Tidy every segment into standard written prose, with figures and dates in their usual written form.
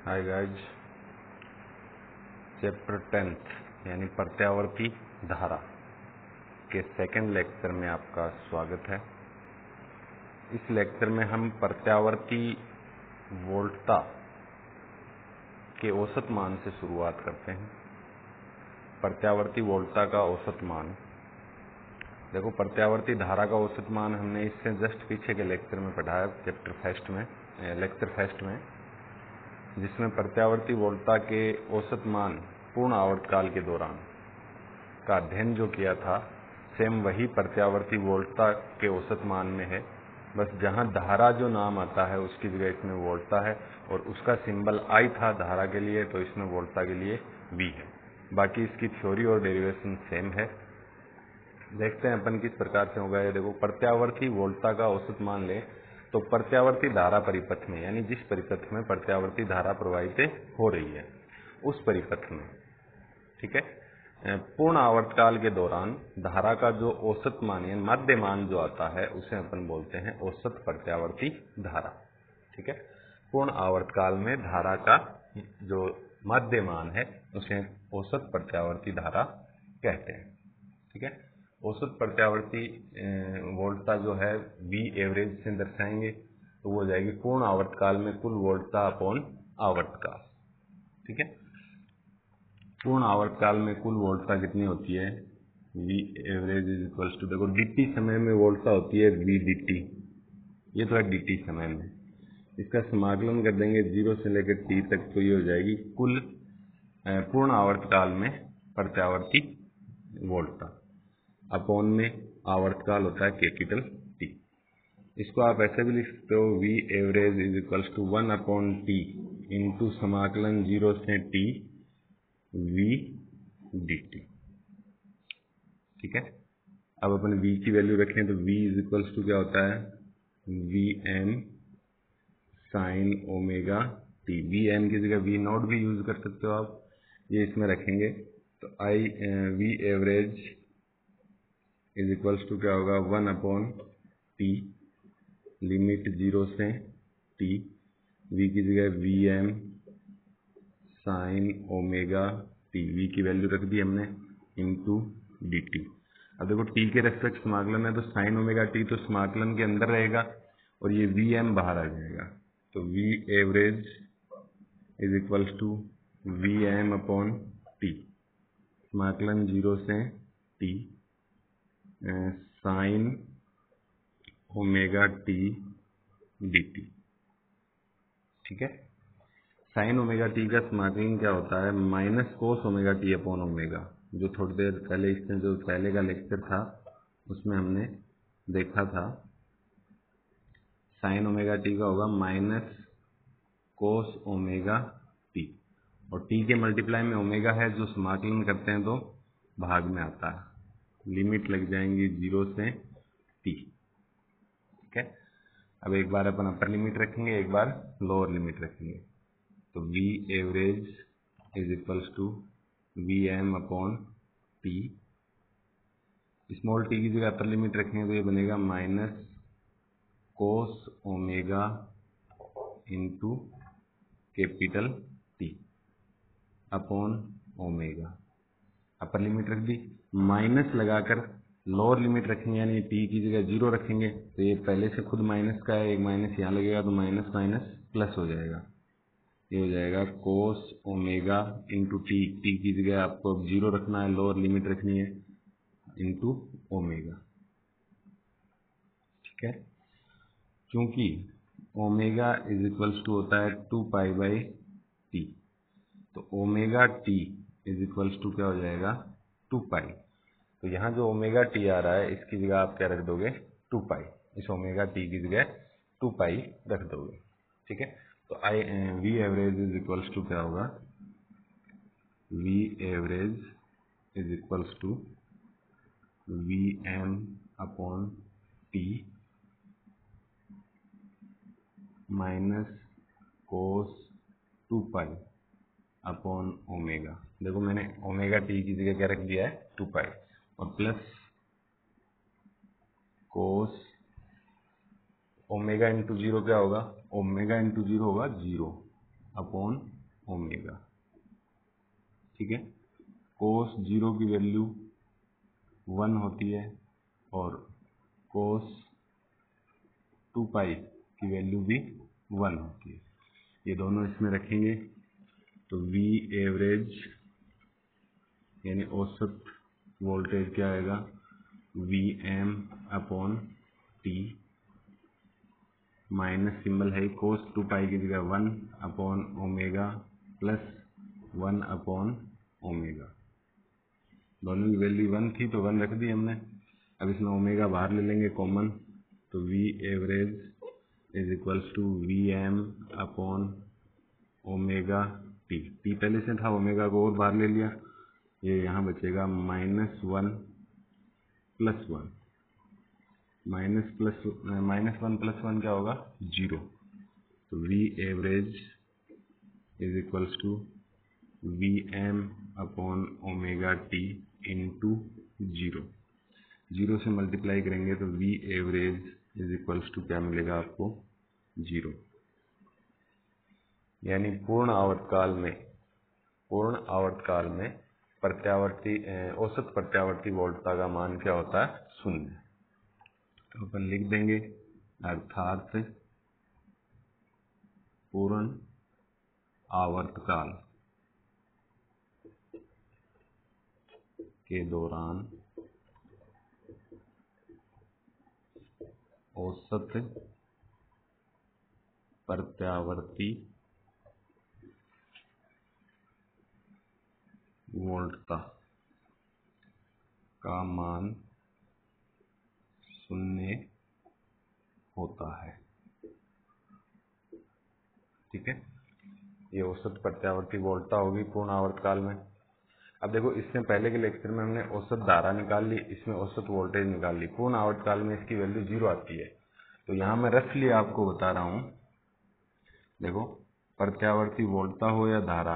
Hi guys, chapter 10th यानी प्रत्यावर्ती धारा के सेकंड लेक्चर में आपका स्वागत है। इस लेक्चर में हम प्रत्यावर्ती वोल्टता के औसत मान से शुरुआत करते हैं। प्रत्यावर्ती वोल्टता का औसत मान, देखो प्रत्यावर्ती धारा का औसत मान हमने इससे जस्ट पीछे के लेक्चर में पढ़ा है, लेक्चर फर्स्ट में, जिसमें प्रत्यावर्ती वोल्टता के औसत मान पूर्ण आवर्तकाल के दौरान का अध्ययन जो किया था, सेम वही प्रत्यावर्ती वोल्टता के औसत मान में है। बस जहां धारा जो नाम आता है उसकी जगह इसमें वोल्टता है और उसका सिंबल I था धारा के लिए, तो इसमें वोल्टता के लिए V है। बाकी इसकी थ्योरी और डेरिवेशन सेम है। देखते हैं अपन किस प्रकार से होगा ये। देखो, प्रत्यावर्ती वोल्टता का औसत मान ले तो प्रत्यावर्ती धारा परिपथ में, यानी जिस परिपथ में प्रत्यावर्ती धारा प्रवाहित हो रही है उस परिपथ में, ठीक है, पूर्ण आवर्तकाल के दौरान धारा का जो औसत मान यानी माध्य मान जो आता है उसे अपन बोलते हैं औसत प्रत्यावर्ती धारा। ठीक है, पूर्ण आवर्तकाल में धारा का जो माध्य मान है उसे औसत प्रत्यावर्ती धारा कहते हैं। ठीक है, औसत प्रत्यावर्ती वोल्टता जो है V एवरेज से दर्शाएंगे तो वो हो जाएगी पूर्ण आवर्तकाल में कुल वोल्टता अपॉन आवर्तकाल। ठीक है, पूर्ण आवर्तकाल में कुल वोल्टता कितनी होती है? V average is equals to, देखो dt समय में वोल्टता होती है V dt, ये तो है dt समय में, इसका समाकलन कर देंगे 0 से लेकर t तक, तो ये हो जाएगी कुल पूर्ण आवर्तकाल में प्रत्यावर्ती वोल्टता अपॉन में आवर्तकाल होता है कैपिटल T। इसको आप ऐसे भी लिख सकते हो, V average is equals to 1 upon T into समाकलन 0 से T V dt। ठीक है, अब अपन V की वैल्यू रखें तो V इज इक्वल्स टू क्या होता है? Vm sign omega T। Vm की जगह V नॉट भी यूज कर सकते हो आप, ये इसमें रखेंगे तो V average is equals to क्या होगा? 1 अपॉन T लिमिट 0 से T, V की जगह Vm sign omega T, V की वैल्यू रख दी हमने, इंटू dt। अब देखो T के रेस्पेक्ट समाकलन है तो साइन ओमेगा T तो समाकलन के अंदर रहेगा और ये Vm बाहर आ जाएगा, तो V average is equals to Vm upon T, समाकलन 0 से T sine omega T dt। ठीक है, साइन ओमेगा T का समाकलन क्या होता है? Minus cos omega T upon omega, जो थोड़ी देर पहले इसमें जो पहले का लेक्चर था उसमें हमने देखा था। साइन ओमेगा T का होगा माइनस कोस ओमेगा T, और T के मल्टीप्लाई में ओमेगा है, जो समाकलन करते हैं तो भाग में आता है, लिमिट लग जाएंगी 0 से T। ठीक है, अब एक बार अपन अपर लिमिट रखेंगे, एक बार लोअर लिमिट रखेंगे, तो V average is equals to Vm upon T, small t की जगह अपर लिमिट रखेंगे तो ये बनेगा minus cos omega into capital T upon omega. Upper limit रख दी, माइनस लगाकर लोअर लिमिट रखेंगे, यानी T की जगह 0 रखेंगे तो ये पहले से खुद माइनस का है, एक माइनस यहाँ लगेगा तो माइनस माइनस प्लस हो जाएगा, ये हो जाएगा कोस ओमेगा इंटू T की जगह आपको अब 0 रखना है, लोअर लिमिट रखनी है, इंटू ओमेगा। ठीक है, क्योंकि ओमेगा इज इक्वल्स टू होता है 2 पाई बाई T, तो omega T is equals to क्या हो जाएगा? 2 पाई। तो यहाँ जो ओमेगा T आ रहा है इसकी जगह आप क्या रख दोगे? 2 पाई, इस ओमेगा T की जगह 2 पाई रख दोगे। ठीक है, तो V average is equals to क्या होगा? V average is equals to Vm upon T minus cos 2 pi upon omega. देखो मैंने ओमेगा T की जगह क्या रख दिया है? 2 पाई, और प्लस कोस ओमेगा इंटू 0 क्या होगा? ओमेगा इंटू 0 होगा 0, अपॉन ओमेगा। ठीक है, कोस 0 की वैल्यू 1 होती है और कोस 2 पाई की वैल्यू भी 1 होती है। ये दोनों इसमें रखेंगे तो V एवरेज यानी औसत वोल्टेज क्या आएगा, Vm upon T, minus symbol है कोस 2 पाई की जगह 1 upon omega plus 1 upon omega. दोनों की वैल्यू 1 थी तो 1 रख दी हमने। अब इसमें ओमेगा बाहर ले लेंगे कॉमन, तो V average is equals to Vm upon omega t. T पहले से था, ओमेगा को और बाहर ले लिया, ये यहाँ बचेगा -1 + 1, -1 + 1 क्या होगा 0। तो V average is equals to Vm upon omega t into 0 से मल्टीप्लाई करेंगे तो V average is equals to क्या मिलेगा आपको 0। यानी पूर्ण आवर्तकाल में प्रत्यावर्ती औसत प्रत्यावर्ती वोल्टता का मान क्या होता है 0। तो अपन लिख देंगे अर्थात पूर्ण आवर्तकाल के दौरान औसत प्रत्यावर्ती वोल्टता का मान 0 होता है। ठीक है, ये औसत प्रत्यावर्ती वोल्टता होगी पूर्ण आवर्तकाल में। अब देखो, इससे पहले के लेक्चर में हमने औसत धारा निकाल ली, इसमें औसत वोल्टेज निकाल ली। पूर्ण आवर्तकाल में इसकी वैल्यू 0 आती है। तो यहाँ मैं रफली आपको बता रहा हूँ, देखो प्रत्यावर्ती वोल्टता हो या धारा,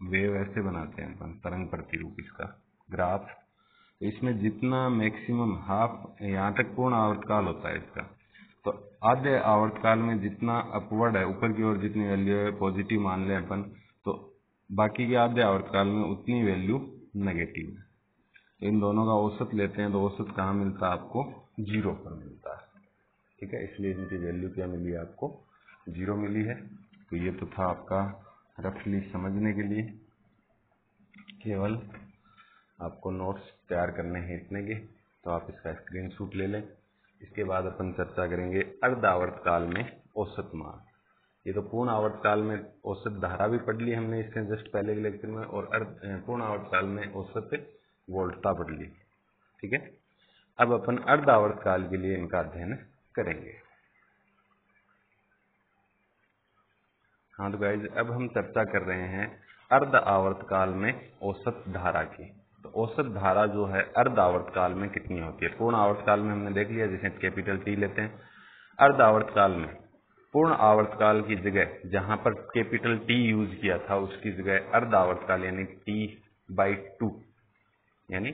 वेव ऐसे बनाते हैं अपन, तरंग प्रतिरूप इसका ग्राफ। इसमें जितना मैक्सिमम हाफ यहाँ तक पूर्ण आवर्तकाल होता है इसका, तो आधे आवर्तकाल में जितना अपवर्ड है, ऊपर की ओर जितनी वैल्यू है पॉजिटिव मान लें अपन, तो बाकी के आधे आवर्तकाल में उतनी वैल्यू नेगेटिव है। तो इन दोनों का औसत लेते हैं तो औसत कहाँ मिलता है आपको 0 पर मिलता है। ठीक है, इसलिए इनकी वैल्यू क्या मिली है आपको 0 मिली है। तो ये तो था आपका रफली समझने के लिए, केवल आपको नोट्स तैयार करने हैं इतने के, तो आप इसका स्क्रीनशॉट ले लें। इसके बाद अपन चर्चा करेंगे अर्ध आवर्तकाल में औसत मान। ये तो पूर्ण आवर्तकाल में औसत धारा भी पढ़ ली हमने इसके जस्ट पहले के लेक्चर में, और पूर्ण आवर्तकाल में औसत वोल्टता पढ़ ली। ठीक है, अब अपन अर्ध आवर्तकाल के लिए इनका अध्ययन करेंगे। हाँ तो गाइज, अब हम चर्चा कर रहे हैं अर्ध आवर्तकाल में औसत धारा की। तो औसत धारा जो है अर्ध आवर्तकाल में कितनी होती है। पूर्ण आवर्तकाल में हमने देख लिया, जिसे कैपिटल T लेते हैं। अर्ध आवर्तकाल में पूर्ण आवर्तकाल की जगह जहां पर कैपिटल T यूज किया था, उसकी जगह अर्ध आवर्तकाल यानी T/2 यानी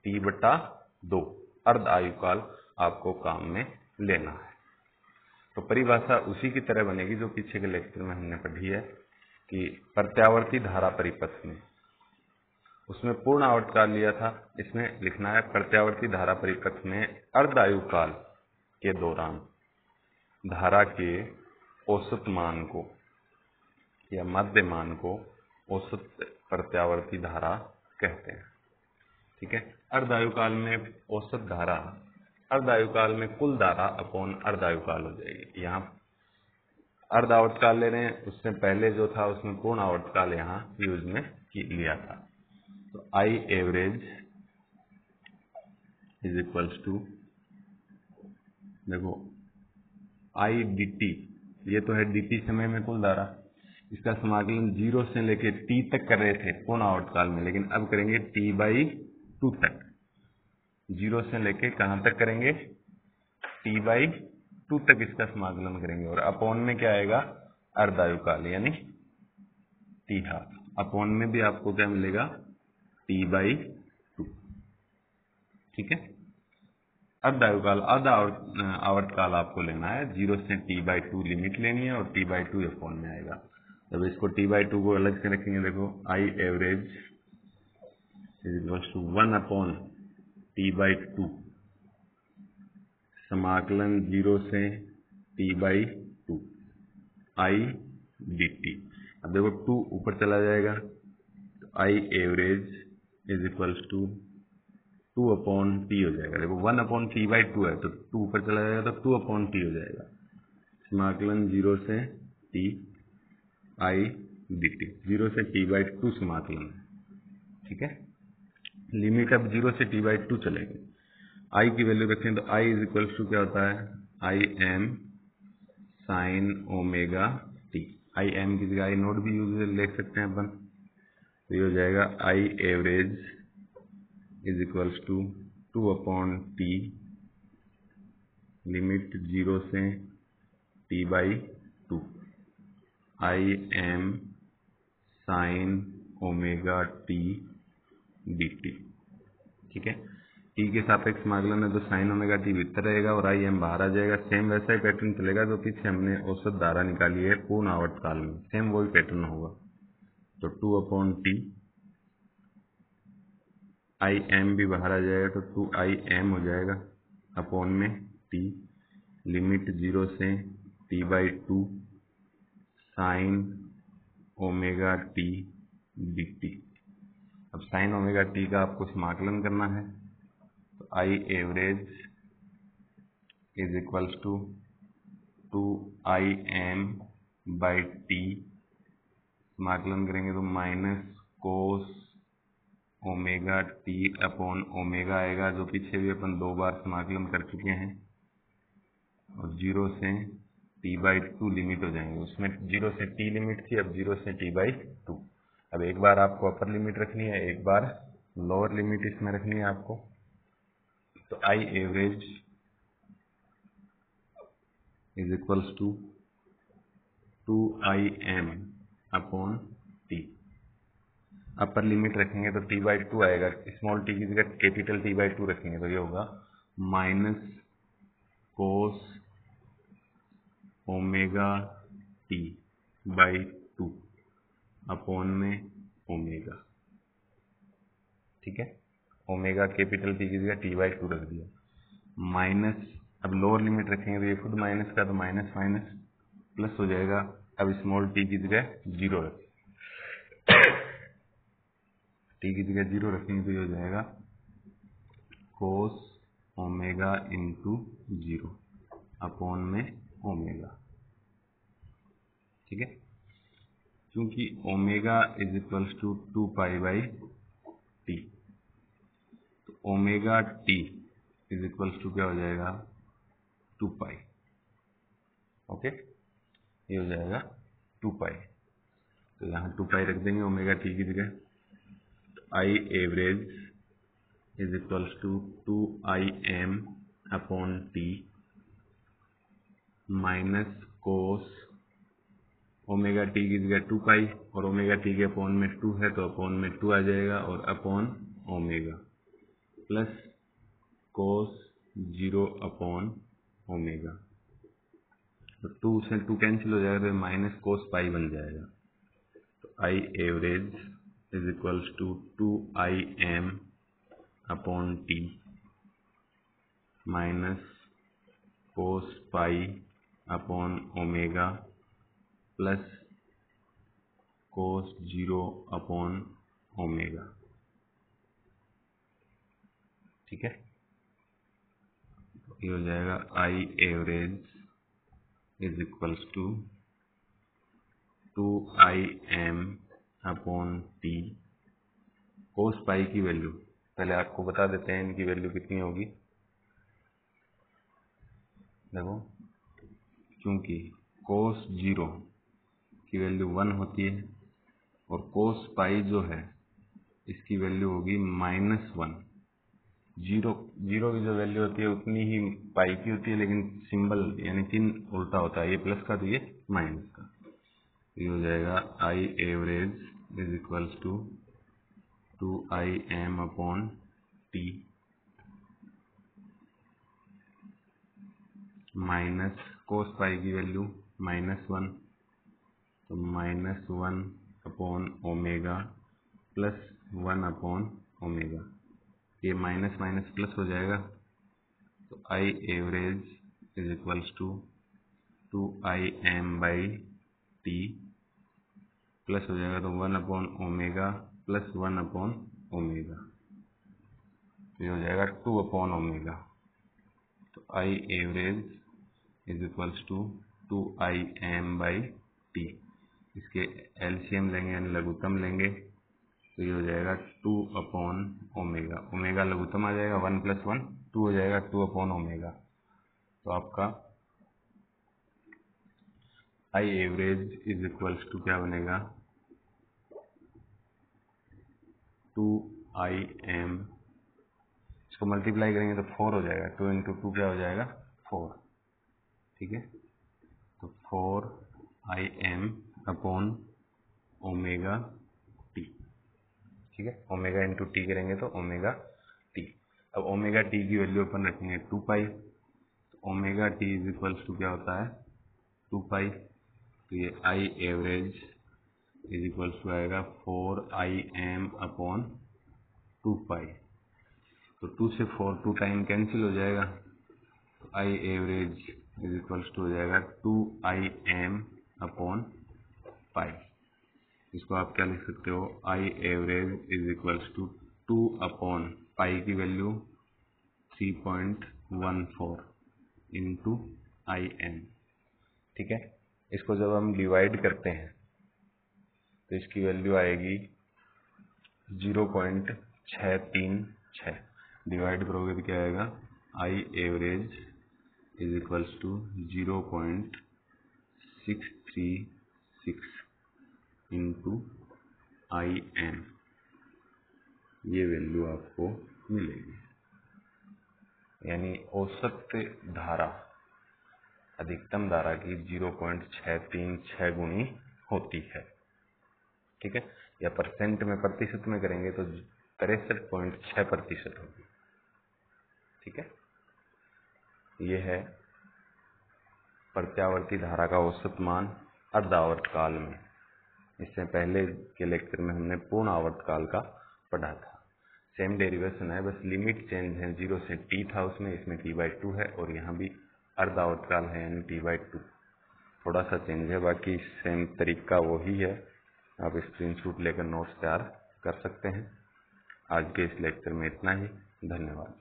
T/2 अर्ध आयुकाल आपको काम में लेना है। तो परिभाषा उसी की तरह बनेगी जो पीछे के लेक्चर में हमने पढ़ी है कि प्रत्यावर्ती धारा परिपथ में, उसमें पूर्ण आवर्तकाल लिया था, इसमें लिखना है प्रत्यावर्ती धारा परिपथ में अर्ध आयुकाल के दौरान धारा के औसत मान को या मध्य मान को औसत प्रत्यावर्ती धारा कहते हैं। ठीक है, अर्ध आयुकाल में औसत धारा अर्ध आयुकाल में कुल धारा अपॉन अर्ध आयुकाल हो जाएगी। यहाँ अर्ध आवर्तकाल ले रहे हैं, उससे पहले जो था उसमें पूर्ण आवर्तकाल यहाँ यूज में लिया था। तो I average is equals to, देखो आई dt, ये तो है dt समय में कुल धारा, इसका समाकलन 0 से लेके t तक कर रहे थे पूर्ण आवर्तकाल में, लेकिन अब करेंगे T/2 तक। 0 से लेके कहां तक करेंगे T/2 तक इसका समाकलन करेंगे, और अपॉन में क्या आएगा अर्ध आयुकाल यानी T/2। अपॉन में भी आपको क्या मिलेगा T/2। ठीक है, अर्ध आयुकाल आधा आवर्तकाल आपको लेना है, 0 से T/2 लिमिट लेनी है और T/2 अपॉन में आएगा। जब इसको t/2 को अलग से रखेंगे, देखो I average is equals to 1 t/2 समाकलन 0 से t/2 आई dt। अब देखो 2 ऊपर चला जाएगा तो I average is equals to 2/t हो जाएगा। देखो 1/t/2 है तो 2 ऊपर चला जाएगा तो 2/t हो जाएगा। समाकलन 0 से t आई dt, 0 से t/2 समाकलन है, ठीक है। लिमिट अब 0 से t/2 चलेगी। आई की वैल्यू रखें तो आई इज इक्वल्स टू क्या होता है, आई M sine omega T. I am की जगह आई नोट भी यूज ले सकते हैं अपन, तो ये हो जाएगा I average is equals to 2/t limit 0 से t/2 I M sine omega t d t, ठीक है। टी के सापेक्ष समाकलन है तो साइन ओमेगा टी भीतर रहेगा और आई एम बाहर आ जाएगा। सेम वैसा ही पैटर्न चलेगा जो पीछे हमने औसत धारा निकाली है पूर्ण आवर्त काल में, सेम वही पैटर्न होगा। तो 2/t आई एम भी बाहर आ जाएगा तो 2IM हो जाएगा अपॉन में टी लिमिट 0 से t/2 sine omega t d t. अब साइन ओमेगा टी का आपको समाकलन करना है तो I average is equals to 2IM/t, समाकलन करेंगे तो minus cos omega t upon omega आएगा, जो पीछे भी अपन 2 बार समाकलन कर चुके हैं, और 0 से t/2 लिमिट हो जाएंगे। उसमें 0 से t लिमिट थी, अब 0 से t/2। अब एक बार आपको अपर लिमिट रखनी है, एक बार लोअर लिमिट इसमें रखनी है आपको। तो I average is equals to 2IM/t। Upper limit रखेंगे तो t/2 आएगा, स्मॉल टी की जगह कैपिटल t/2 रखेंगे तो ये होगा minus cos omega t/2 upon में ओमेगा, ठीक है। ओमेगा कैपिटल टी की जगह t/2 रख दिया, माइनस, अब लोअर लिमिट रखेंगे तो ये खुद माइनस का तो माइनस माइनस प्लस हो जाएगा। अब स्मॉल टी की जगह 0 रखें, टी की जगह 0 रखेंगे तो ये हो जाएगा कोस ओमेगा इंटू 0 अपॉन में ओमेगा, ठीक है। क्योंकि omega is equals to 2π/t, तो omega t is equals to क्या हो जाएगा 2π, ओके, ये हो जाएगा 2π। तो यहाँ 2π रख देंगे ओमेगा टी की जगह। I average is equals to 2IM/t minus cos omega t की जगह 2π, और ओमेगा टी के अपॉन में 2 है तो अपॉन में 2 आ जाएगा, और अपॉन ओमेगा प्लस कोस 0/ओमेगा। तो 2 से 2 कैंसिल हो जाएगा तो माइनस कोस पाई बन जाएगा। तो I average is equals to 2IM/t minus cos π/ओमेगा प्लस कोस 0/ओमेगा, ठीक है। ये हो जाएगा I average is equals to 2IM/t। Cos pi की वैल्यू पहले आपको बता देते हैं, इनकी वैल्यू कितनी होगी। देखो, क्योंकि कोस 0 की वैल्यू 1 होती है और कोस पाई जो है इसकी वैल्यू होगी -1। 0 की जो वैल्यू होती है उतनी ही पाई की होती है, लेकिन सिंबल यानी चिन्ह उल्टा होता है, ये प्लस का तो ये माइनस का। ये हो जाएगा I average is equals to 2IM/t minus cos pi की वैल्यू -1 तो -1/ओमेगा प्लस 1/ओमेगा, ये माइनस माइनस प्लस हो जाएगा। तो I average is equals to 2Im/T plus हो जाएगा तो 1/ओमेगा प्लस 1/ओमेगा, ये हो जाएगा 2/ओमेगा। तो I average is equals to 2Im/T, इसके एलसीएम लेंगे यानी लघुत्तम लेंगे तो ये हो जाएगा 2/ओमेगा, ओमेगा लघुत्तम आ जाएगा 1 + 1 2 हो जाएगा 2/ओमेगा। तो आपका I average is equals to क्या बनेगा 2Im, इसको मल्टीप्लाई करेंगे तो 4 हो जाएगा, 2 × 2 क्या हो जाएगा 4, ठीक है। तो 4Im/ओमेगा टी, ठीक है। ओमेगा × टी करेंगे तो ओमेगा टी। अब ओमेगा टी की वैल्यू अपन रखेंगे 2π, तो omega t is equals to क्या होता है 2π। तो ये I average is equals to आएगा 4Im/2π। तो 2 से 4 2 टाइम कैंसिल हो जाएगा, तो I average is equals to हो जाएगा 2Im/π। इसको आप क्या लिख सकते हो, I average is equals to 2/π की वैल्यू 3.14 × Im, ठीक है। इसको जब हम डिवाइड करते हैं तो इसकी वैल्यू आएगी 0.636, डिवाइड करोगे तो क्या आएगा I average is equals to 0.636 × Im, ये वैल्यू आपको मिलेगी। यानी औसत धारा अधिकतम धारा की 0.636 गुणी होती है, ठीक है। या परसेंट में प्रतिशत में करेंगे तो 63.6% होगी, ठीक है। ये है प्रत्यावर्ती धारा का औसत मान अर्धावर्त काल में। इससे पहले के लेक्चर में हमने पूर्ण आवर्त काल का पढ़ा था। सेम डेरिवेशन है, बस लिमिट चेंज है, 0 से t था उसमें, इसमें t/2 है, और यहाँ भी अर्धावर्त काल है यानी t/2, थोड़ा सा चेंज है, बाकी सेम तरीका वही है। आप स्क्रीनशॉट लेकर नोट्स तैयार कर सकते हैं। आज के इस लेक्चर में इतना ही, धन्यवाद।